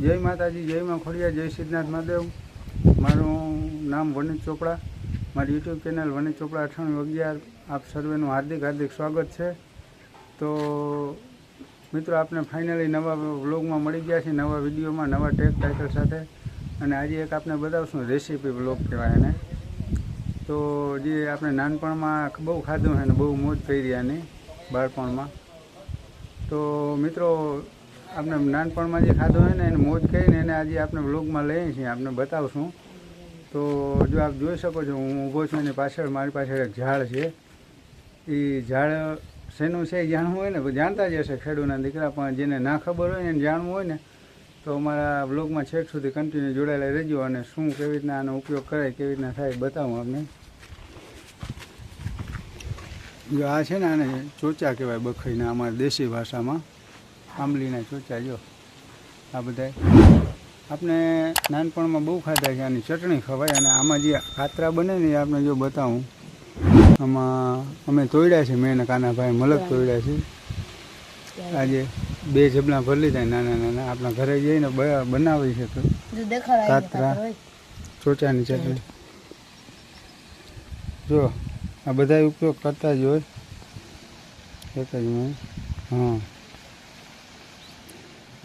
જય માતાજી, જય માં ખોડિયા, જય સિદ્ધનાથ મહાદેવ। મારું નામ વનિત ચોપડા, મારી યુટ્યુબ ચેનલ વનિત ચોપડા 9811 આપ સર્વેનું હાર્દિક હાર્દિક સ્વાગત છે। તો મિત્રો, આપણે ફાઇનલી નવા વ્લોગમાં મળી ગયા છે, નવા વિડીયોમાં, નવા ટેગ ટાઇટલ સાથે। અને આજે એક આપણે બતાવશું રેસીપી વ્લોગ કહેવાય એને। તો જે આપણે નાનપણમાં બહુ ખાધું છે ને બહુ મોજ કરી આની બાળપણમાં। તો મિત્રો, આપણે નાનપણમાં જે ખાધું હોય ને એને મોજ કરીને એને આજે આપણે વ્લોગમાં લઈએ છીએ, આપણે બતાવશું। તો જો આપ જોઈ શકો છો, હું ઊભો છું એની પાછળ, મારી પાછળ એક ઝાડ છે। એ ઝાડ શેનું છે એ જાણવું હોય ને જાણતા જ હશે ખેડૂતના દીકરા, પણ જેને ના ખબર હોય ને એને જાણવું હોય ને તો અમારા વ્લોગમાં છેક સુધી કન્ટિન્યુ જોડાયેલા રહેજો। અને શું કેવી રીતના આનો ઉપયોગ કરાય, કેવી રીતના થાય બતાવું આપણે। જો આ છે ને આને ચોચા કહેવાય, બખરીના અમારા દેશી ભાષામાં આંબલીના ચોચા। જો આ બધા આપણે નાનપણમાં બહુ ખાધા છે, આની ચટણી ખવાય। અને આમાં જે ખાતરા બને ને એ આપણે જો બતાવું, આમાં અમે તોડ્યા છે, મેં અને કાનાભાઈ મલક તોડ્યા છે। આજે 2 જબલા ભરી લીધા નાના નાના, આપણા ઘરે જઈને બનાવી છે ખાતરા ચોચાની ચટણી। જો આ બધા ઉપયોગ કરતા જ હોય, એક જ મિનિટ। હા,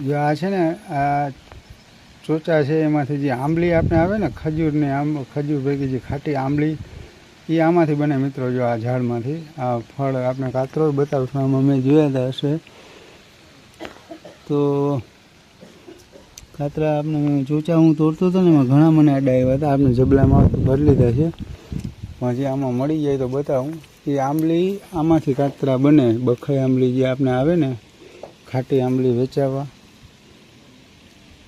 જો આ છે ને આ ચોચા છે, એમાંથી જે આંબલી આપણે આવે ને ખજૂરની ખજૂર ભેગી જે ખાટી આંબલી, એ આમાંથી બને મિત્રો। જો આ ઝાડમાંથી આ ફળ આપણે કાતરો બતાવશું, આમાં મેં જોયા હતા હશે। તો કાતરા આપણે ચોચા હું તોડતો હતો ને એમાં ઘણા મને આડા આવ્યા હતા, આપણે જબલામાં ભરી લીધા છે, પણ જે આમાં મળી જાય તો બતાવું। એ આંબલી આમાંથી કાતરા બને, બખાઈ આંબલી જે આપણે આવે ને ખાટી આંબલી વેચાવા,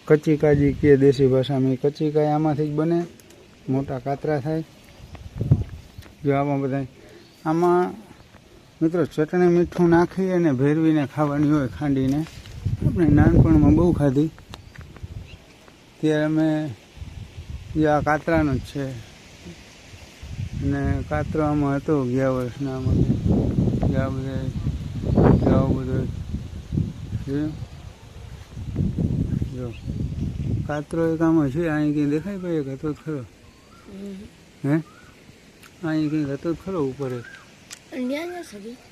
કચ્ચી કાજી કે દેશી ભાષામાં, કચ્ચી કાઈ આમાંથી જ બને, મોટા કાતરા થાય। જો આમાં બધા આમાં મિત્રો ચટણી મીઠું નાખી અને ભેરવીને ખાવાની હોય, ખાંડીને। આપણે નાનપણમાં બહુ ખાધી, ત્યારે અમે જે આ કાતરાનો જ છે, અને કાતરો આમાં હતો ગયા વર્ષના, આમાં આ બધા આવો બધો જો કાતરો એક આમાં છે, અહીં કંઈ દેખાય ભાઈ, એક હતો જ ખરો, હે અહીં કંઈક હતો જ ખરો ઉપર,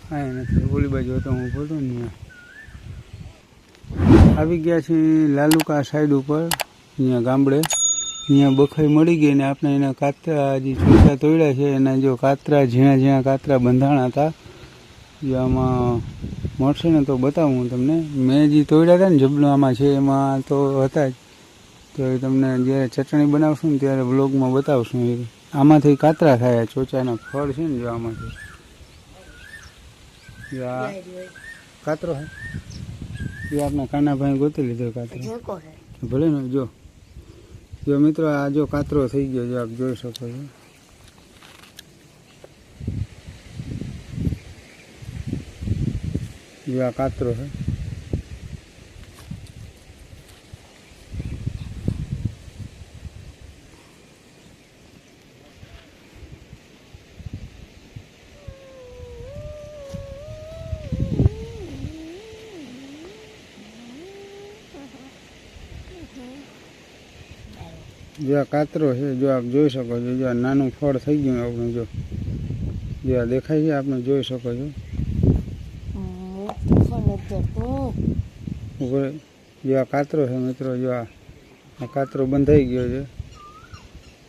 હા નથી, ઓલી બાજુ હતો, હું બોલો ને આવી ગયા છે લાલુકા સાઈડ ઉપર, અહીંયા ગામડે, અહીંયા બખાઈ મળી ગઈ ને આપણે એના કાતરા જે ચોચા તોડ્યા છે, એના જો કાતરા ઝીણા ઝીણા કાતરા બંધાણા હતા, જો આમાં મળશે ને તો બતાવું તમને। મેં જે તોડ્યા હતા ને જબલો આમાં છે, એમાં તો હતા જ, તો એ તમને જ્યારે ચટણી બનાવશું ને ત્યારે વ્લોગમાં બતાવશું। આમાંથી કાતરા થાય, ચોચાના ફળ છે ને, જો આમાંથી જો આ કાતરો હે, એ આપણા કાનાભાઈ ગોતી લીધો કાતરો, ભલે ને। જો મિત્રો, આ જો કાતરો થઈ ગયો, જો આપ જોઈ શકો છો, જો આ કાતરો છે। જો આ કાતરો છે, જો આપ જોઈ શકો છો, જો આ નાનું ફળ થઈ ગયું આપણે, જો આ દેખાય છે, આપણે જોઈ શકો છો। જો આ કાતરો છે મિત્રો, જો આ કાતરો બંધાઈ ગયો છે,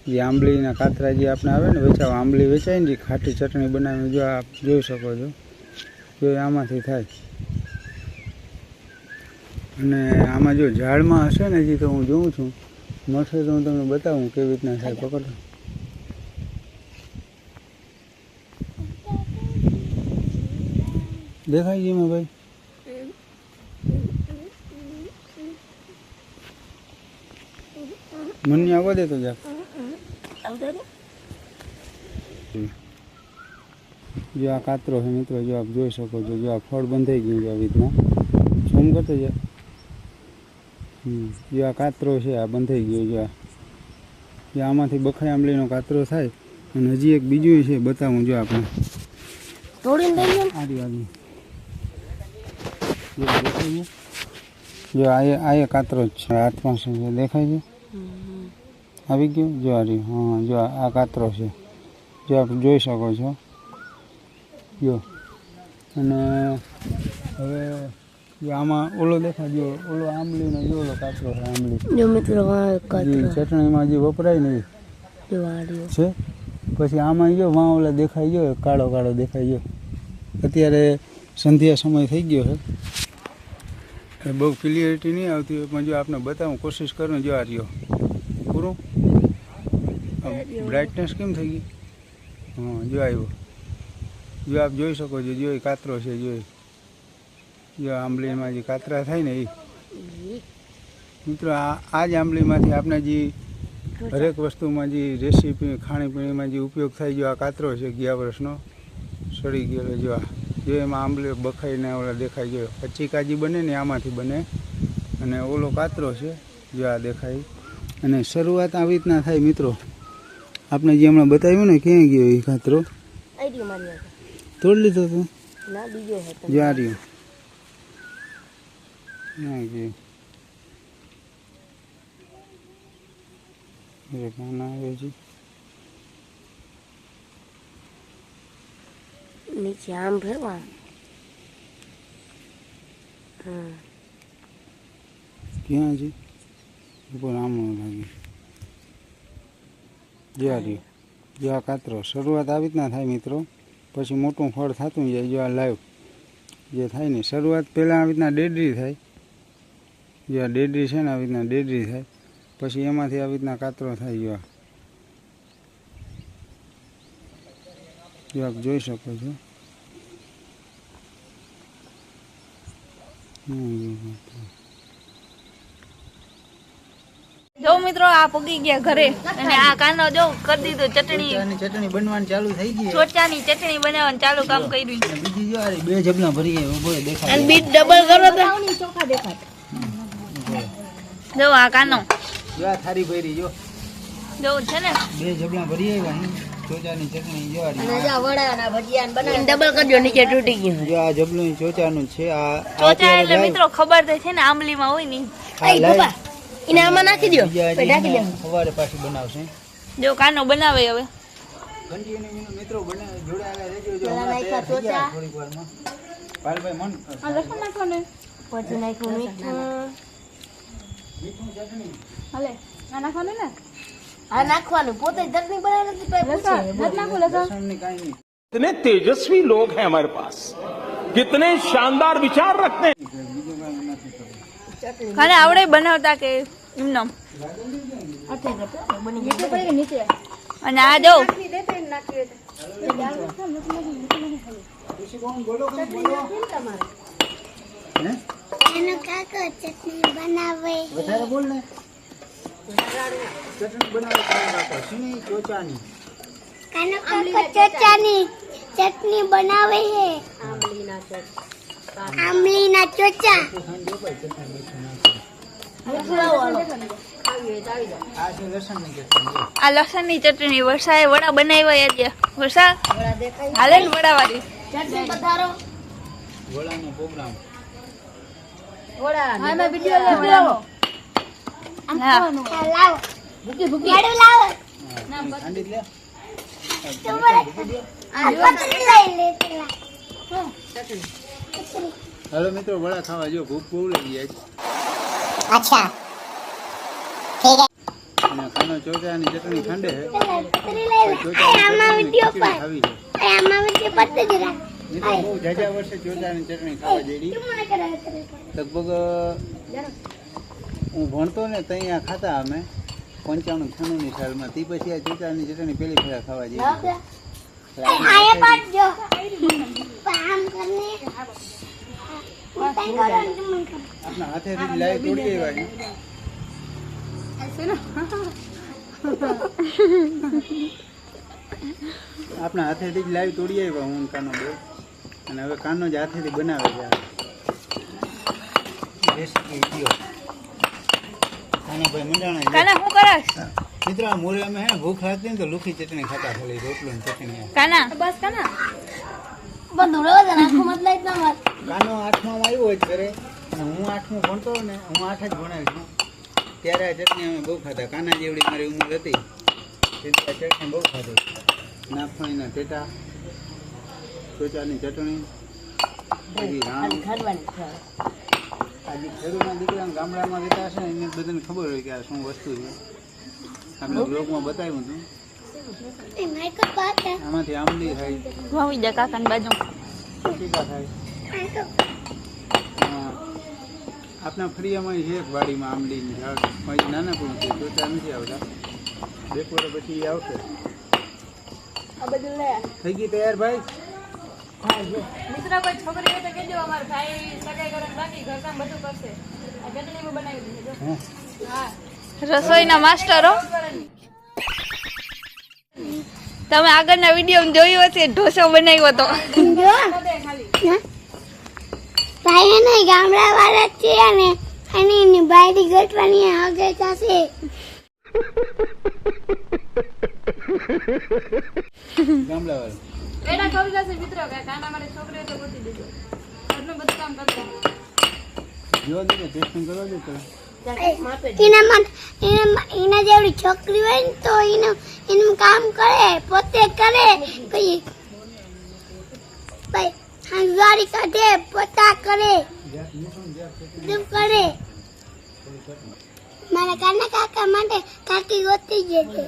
જે આંબલીના કાતરા જે આપણે આવે ને વેચાવા, આંબલી વેચાય ને જે ખાટી ચટણી બનાવીને, જો આપ જોઈ શકો છો, જો આમાંથી થાય। અને આમાં જો ઝાડમાં હશે ને હજી, તો હું જોઉં છું, મળશે તો હું તમને બતાવું કેવી રીતના થાય। પકડો, દેખાય છે એમાં ભાઈ, મને આવવા દે તો જા। જો આ કાતરો છે મિત્રો, જો આપ જોઈ શકો છો, જો આ ફળ બંધાઈ ગયું છે આવી રીતના, ઝૂમ કરતો જા। જો આ કાતરો છે, આ બંધાઈ ગયો, જો આમાંથી બખાઈ આંબલીનો કાતરો થાય। અને હજી એક બીજું છે, બતાવું, જો આપણે તોડીને આડી જો આ કાતરો જ છે, હાથમાં છે, દેખાય છે, આવી ગયો, જો આ રહ્યું, હા જો આ કાતરો છે, જો આપ જોઈ શકો છો, જો. અને હવે જો આમાં ઓલો દેખાય, ઓલો આંબલીનો જો ઓલો કાતરો છે, આંબલી જો મિત્રો ચટણીમાં જે વપરાય ને છે. પછી આમાં જો વાં ઓલા દેખાય ગયો, કાળો કાળો દેખાય ગયો. અત્યારે સંધ્યા સમય થઈ ગયો છે, બહુ ક્લિયરિટી નહીં આવતી હોય, પણ જો આપને બતાવું કોશિશ કરું. જો આ રહ્યો પૂરું, બ્રાઇટનેસ કેમ થઈ ગઈ? હા જો આવ્યો, જો આપ જોઈ શકો છો, જો એ કાતરો છે, જો આંબલીમાં જે કાતરા થાય ને એ મિત્રો, આ જ આંબલીમાંથી આપણે જે હરેક વસ્તુમાં જે રેસીપી ખાણીપીણીમાં જે ઉપયોગ થાય, જો આ કાતરો છે ગયા વર્ષનો સડી ગયેલો, જો એમાં આંબલી બખાઈને ઓલા દેખાય, જો કચ્ચી કાજી બને ને આમાંથી બને. અને ઓલો કાતરો છે, જો આ દેખાય. અને શરૂઆત આવી રીતના થાય મિત્રો. આપણે જે હમણાં બતાવ્યું ને, ક્યાં ગયો એ કાતરો? તોડી લીધો તો જો આ રહ્યો, ક્યાં ગયો? નીચે આમ ભરવા ક્યાં છે? ઉપર આમ લાગે, જો આ રહ્યો, જો આ કાતરો. શરૂઆત આવી રીતના થાય મિત્રો, પછી મોટું ફળ થતું જાય. જો આ લાઈવ જે થાય ને, શરૂઆત પહેલાં આવી રીતના ડેડરી થાય, જો આ ડેડરી છે ને, આવી રીતના ડેડરી થાય, પછી એમાંથી આવી રીતના કાતરો થાય. જો આપ જોઈ શકો છો. જો મિત્રો આ પગી ગયા ઘરે, અને આ કાનો જો કરી દીધું ચટણી બનવાની ચાલુ થઈ ગઈ, ચોચાની ચટણી બનાવવાનું ચાલુ કામ કર્યું. બીજી જો આ બે જબલા ભરી ગયા, ઉભો દેખાય, અને બીટ ડબલ કરો તો ચોખા દેખાય. જો આ કાનો, જો આ થારી ભરી, જો છે ને બે જબલા ભરી આવ્યા, ચોચાની ચટણી. જો આ ડબલ કરજો, નીચે તૂટી ગયું. જો આ જબલું ચોચાનું છે. આ ચોચા એટલે મિત્રો ખબર તો છે ને, આંબલીમાં હોય ને. એને આમાં નાખી દો, સવારે પાછી બનાવશે. જો કાનો બનાવે હવે. મિત્રો જોડાયેલા રહેજો. જો થોડીક વારમાં પાલભાઈ મન લસણ નાખો ને, પછી નાખ્યું મીઠું, ચટણી હાલે આ નાખો ને. આ નાખવાનું પોતે ચટણી બનાવી નથી, નાખો લસણ. લસણની કાંઈ નહીં. कितने तेजस्वी लोग हैं हमारे पास, कितने शानदार विचार रखते हैं। ખાને આવડે બનાવતા કે એમનેમ? અને આ જો એનો કાકો ચટણી બનાવે. વધારે બોલ ને. ચટણી બનાવે કાકો, શીની ચોચાની. કાનો કાકો ચોચાની ચટણી બનાવે છે. આમલીના ચોચા. આ લસણની ચટણી વરસાએ વડા બનાવ્યા આજે. વરસા હાલે ને વડા વાળી વડાનો પ્રોગ્રામ. લાવો ગાડું લાવો. ઠંડી લે. પતરી લઈ લે પેલા. હાલો મિત્રો, વડા ખાવા જો, ભૂખ બહુ લાગી જાય. અચ્છા અને ખાનો ચોચાની ચટણી ઠંડે છે. પતરી લઈ લે. આમાં વિડિયો પર ખાવી છે. આમાં વિડિયો પર જ રાખ. મિત્રો બહુ જાજા વર્ષે ચોચાની ચટણી ખાવા જેડી. મને કરે પતરી. લગભગ હું ભણતો ને ત્યાં ખાતા અમે 95-96 સાલમાં. તે પછી આ ચોચાની ચટણી પેલી ફેરા ખાવા જેવી. આયા પાડજો. આમ કરને. ઉતાઈ કરો ને મને કરો. આપણા હાથેથી લાઈ તોડી આવ્યા છે. આપણા હાથેથી જ લાઈવ તોડી આવ્યા હું કાનો બહુ. અને હવે કાનો જ હાથેથી બનાવે છે. રેસીપી કયો કાનાભાઈ મંડાણા. કાના શું કરસ? મિત્રો આ મોરે અમે હે ભૂખ લાગતી ને તો લુખી ચટણી ખાતા, ખાલી રોટલો ને ચટણી. કાના બસ કાના બંધ રોજ આખો મત લઈ ના કાનો 8માં આવ્યો જ ઘરે અને હું 8મું ભણતો ને, હું 8 જ ભણાવી છું ત્યારે આ ચટણી અમે બહુ ખાતા. કાના જેવડી મારી ઉંમર હતી તેથી આ ચટણી બહુ ખાધી. નાગફણીના ટેટા, ચોચાની ચટણી, પછી રાણું. આજે ખેડૂતના દીકરાને ગામડામાં રહેતા હશે ને એને બધાને ખબર હોય કે આ શું વસ્તુ છે. આપણે બ્લોગમાં બતાવ્યું હતું. એ માઈકલ બાત હે આમાંથી આંબલી થાય, વાવી દે કાકાની બાજુ. પપીતા થાય. માઈકલ આપણા ફળિયામાં છે એક વાડીમાં આંબલીની ઝાડ. હજી નાના પણ છે, ચોચા નથી આવતા. 2 વર્ષ પછી એ આવશે. થઈ ગઈ તૈયાર ભાઈ? મિત્રો કોઈ છોકરી હોય તો કહેજો, અમાર ભાઈ સગાઈ કરવાનું બાકી ઘરકામ બધું કરશે. આ ચટણી બી બનાવી દીધી જો. હા, રસોઈના માસ્ટરો. તમે આગળના વિડીયો જોયું હશે, ઢોસો બનાવ્યો હતો. જો ભાઈ ને ગામડા વાળા છે ને અને એની બાયડી ગટવાની આગળ જશે. ગામડાવાળા એના ખબર જશે મિત્રો કે કાના મારે છોકરીઓ તો ગોતી દેજો. ઘરનું બધું કામ કરશે. જોવા દે, ટેસ્ટિંગ કરવા દે તો. એના જેવડી છોકરી હોય ને તો એનું કામ કરે, પોતે કરે. પછી હંગારી કાઢે, પોતા કરે, બધું કરે. મારા કાના કાકા માટે કાકી ગોતી જશે.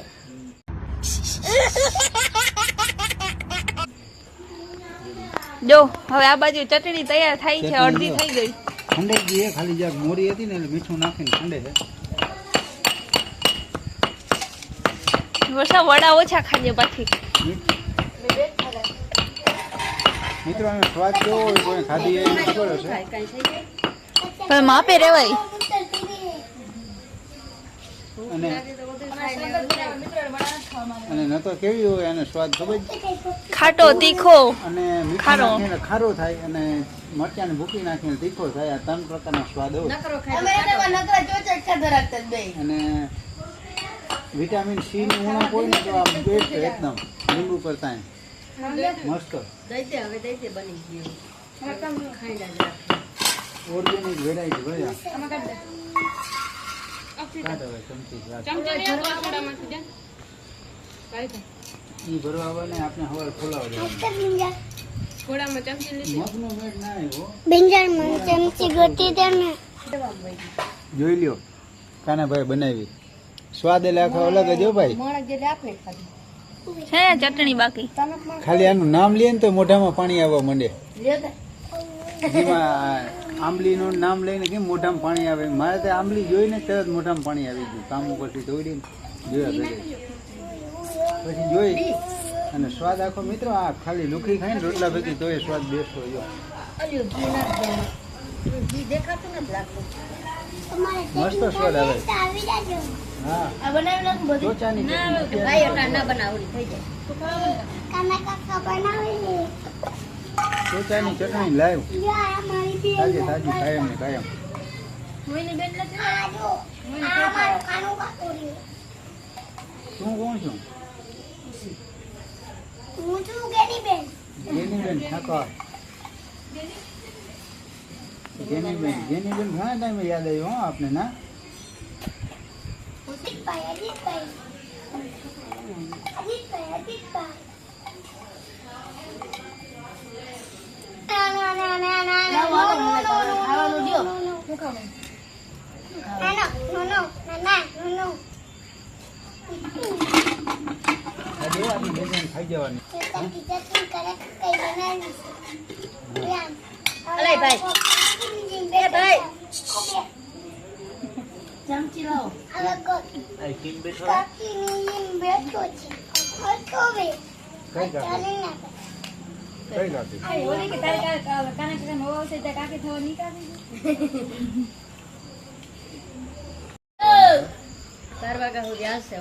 જો હવે આ બાજુ ચટણી તૈયાર થાય છે, અડધી થઈ ગઈ. ઠંડે જ છે, ખાલી જરાક મોરી હતી ને એટલે મીઠું નાખીને ઠંડે છે. વર્ષા વડા ઓછા ખાજે પાછી. મિત્રો આનો સ્વાદ કેવો હોય કોઈ ખાધી હોય એને ખબર હશે. પણ માપે રેવાય. અને ન તો કેવી હોય એનો સ્વાદ ખબર છે? ખાટો તીખો અને મીઠું ખારો. નાખીને ખારો થાય અને મરચાંને ભૂકી નાખીને તીખો થાય. આ 3 પ્રકારના સ્વાદ હોય. અને વિટામિન સી નું ઉણપ હોય ને તો આ બેસ્ટ એકદમ લીંબુ કરતા મસ્ત ઓર્ગેનિક વેરાયટી ભર્યા. કાઢ હવે ચમચી ઈ ભરવા આવવાને આપણે હવાર ખોલાવવા મગનો મેળ ના આવ્યો. બિંજરમાં ચમચી ગોતી દે ને. જોઈ લ્યો કાનાભાઈ બનાવી. સ્વાદ એટલે આખો અલગ જ હો ભાઈ. છે ચટણી બાકી. ખાલી આનું નામ લે ને તો મોઢામાં પાણી આવવા માંડે. જેમાં આંબલીનું નામ લઈને કેમ મોઢામાં પાણી આવે. મારે તો આંબલી જોઈને તરત મોઢામાં પાણી આવી ગયું. કામ ઉપરથી દોડીને જોયા ભેગે પછી જોઈ અને સ્વાદ આખો મિત્રો આ ખાલી લુખી ખાઈને રોટલા ભેગી તો એ સ્વાદ બેસ્ટ હોય. જો મસ્ત સ્વાદ આવે. હા ચોચાની કાના કાકા બનાવી લે. ચોચાની ચટણી લાવ જો આ મારી બેન. તાજી તાજી કાયમ ને કાયમ. આ જો આ મારું કાનું કાકુ રહ્યું. તું કોણ છું? હું છું ગેની બેન. જેનીબેન ઠાકોર. જેનીબેન ઘણા ટાઈમે યાદ આવ્યું હો આપને ના. અજીતભાઈ. આજે આપણી બેન ખાઈ જવાની. ચમચી લાવો. કઈ કાકી? ચાર વાગ્યા સુધી આવશે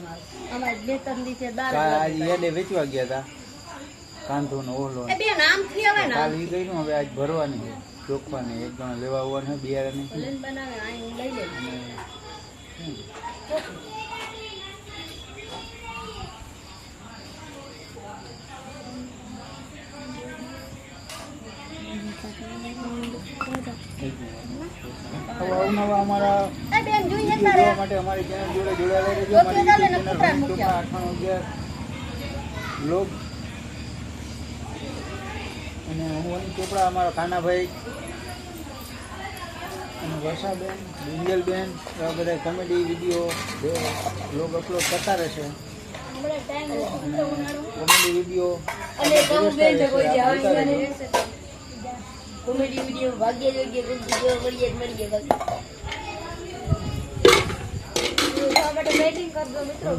અમારે 2-3 દિવસે દાળ આજે યાદે વેચવા ગયા હતા કાંધો ને ઓલો. બેન આમથી આવે ને કાલ ઈ ગઈ નું હવે આજ ભરવાની છે. ચોખવાની 1 જણા લેવા આવવાનું છે બિયારાની. લઈને બનાવે અહીં લઈ લે. અવનવા અમારા એ બેન જોઈએ વિડીયો તારે જોવા માટે અમારી ચેનલ જોડે જોડાયેલા રહેજો. તો અમારી ચાલે ને YouTube કૂતરાને channel મૂકી આવો. 9811 બ્લોગ અને હું વની ચોપડા, અમારા કાનાભાઈ અને વર્ષાબેન, બિંજલબેન એવા બધા કોમેડી વિડીયો બ્લોગ અપલોડ કરતા રહેશે. કોમેડી વિડીયો અને તમે બેન તો કોઈ જાવ કોમેડી વિડિયો ભાગ્ય યોગ્ય વિડિયો મળીએ બાકી જોવા માટે બેટિંગ કરજો મિત્રો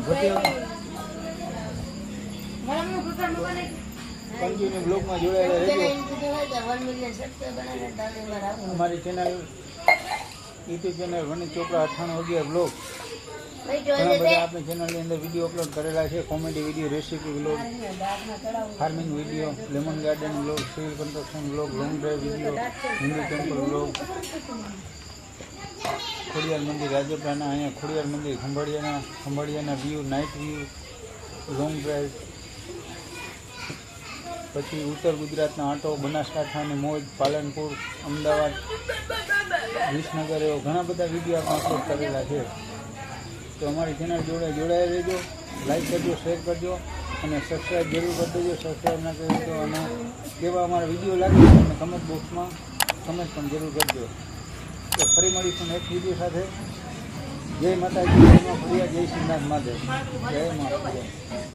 મારા કૂતરા મૂકવા નહીં કન્ટિન્યુ બ્લોગમાં જોડાયેલા રહેજો. 1 મિલિયન સબસ્ક્રાઇબર અને ડાલેમાં રાખો અમારી ચેનલ યુટ્યુબ ચેનલ વની ચોપડા 9811 બ્લોગ ભાઈ ઘણા જોઈએ બધા આપણી ચેનલની અંદર વિડીયો અપલોડ કરેલા છે. Comedy video, recipe blog, farming video, lemon garden blog, civil construction blog, long drive video, Hindu temple blog, Khodiyar મંદિર રાજપરાના, અહીંયા ખોડિયાર મંદિર ખંભાળિયાના view, night view, long drive, પછી ઉત્તર ગુજરાતના આંટો, બનાસકાંઠાની મોજ, પાલનપુર, અમદાવાદ, વિસનગર, એવો ઘણા બધા વિડીયો આપણે અપલોડ કરેલા છે. તો અમારી ચેનલ જોડે જોડાઈ રહેજો, લાઈક કરજો, શેર કરજો અને સબસ્ક્રાઈબ જરૂર કરી દેજો. સબસ્ક્રાઈબ ના કરી તો અને કેવા અમારા વિડીયો લાગે અને કમેન્ટ બોક્સમાં કમેન્ટ પણ જરૂર કરજો. તો ફરી મળીશું નેક્સ્ટ વિડીયો સાથે. જય માતાજી, જય મા ખોડિયાર, જય શ્રીનાથ મહાદેવ, જય મા ખોડિયાર.